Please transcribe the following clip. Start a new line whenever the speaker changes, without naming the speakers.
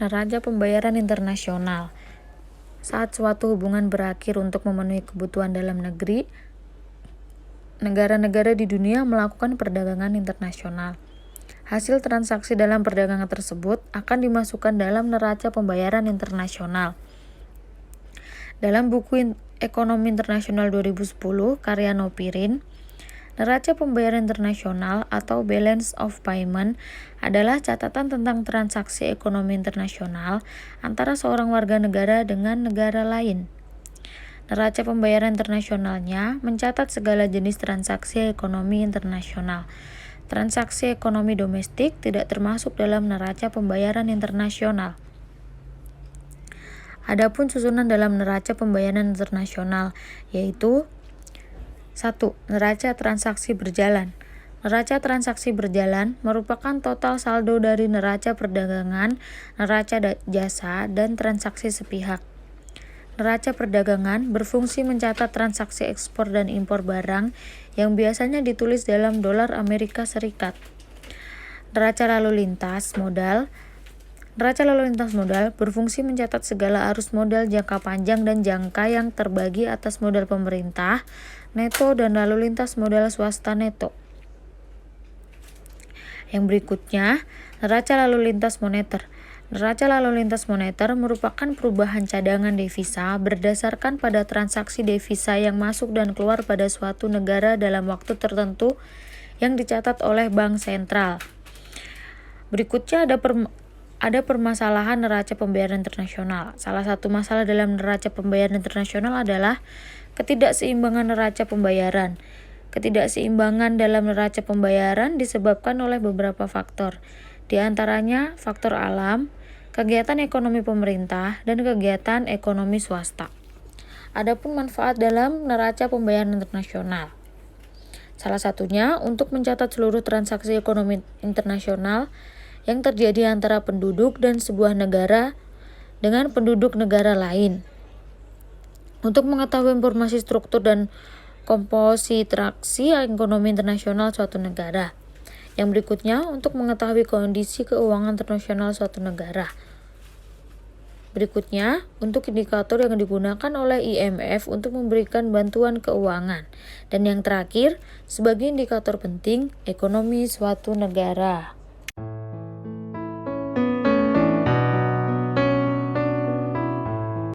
Neraca pembayaran internasional. Saat suatu hubungan berakhir untuk memenuhi kebutuhan dalam negeri, negara-negara di dunia melakukan perdagangan internasional. Hasil transaksi dalam perdagangan tersebut akan dimasukkan dalam neraca pembayaran internasional. Dalam buku Ekonomi Internasional 2010 karya Nopirin, neraca pembayaran internasional atau Balance of Payment adalah catatan tentang transaksi ekonomi internasional antara seorang warga negara dengan negara lain. Neraca pembayaran internasionalnya mencatat segala jenis transaksi ekonomi internasional. Transaksi ekonomi domestik tidak termasuk dalam neraca pembayaran internasional. Adapun susunan dalam neraca pembayaran internasional yaitu 1. Neraca transaksi berjalan. Neraca transaksi berjalan merupakan total saldo dari neraca perdagangan, neraca jasa, dan transaksi sepihak. Neraca perdagangan berfungsi mencatat transaksi ekspor dan impor barang yang biasanya ditulis dalam dolar Amerika Serikat. Neraca lalu lintas modal. Neraca lalu lintas modal berfungsi mencatat segala arus modal jangka panjang dan jangka yang terbagi atas modal pemerintah neto dan lalu lintas modal swasta neto. Yang berikutnya, neraca lalu lintas moneter. Neraca lalu lintas moneter merupakan perubahan cadangan devisa berdasarkan pada transaksi devisa yang masuk dan keluar pada suatu negara dalam waktu tertentu yang dicatat oleh bank sentral. Berikutnya ada permasalahan neraca pembayaran internasional. Salah satu masalah dalam neraca pembayaran internasional adalah ketidakseimbangan neraca pembayaran. Ketidakseimbangan dalam neraca pembayaran disebabkan oleh beberapa faktor, di antaranya faktor alam, kegiatan ekonomi pemerintah, dan kegiatan ekonomi swasta. Adapun manfaat dalam neraca pembayaran internasional. Salah satunya untuk mencatat seluruh transaksi ekonomi internasional yang terjadi antara penduduk dan sebuah negara dengan penduduk negara lain. Untuk mengetahui informasi struktur dan komposisi ekonomi internasional suatu negara. Yang berikutnya untuk mengetahui kondisi keuangan internasional suatu negara. Berikutnya untuk indikator yang digunakan oleh IMF untuk memberikan bantuan keuangan. Dan yang terakhir sebagai indikator penting ekonomi suatu negara.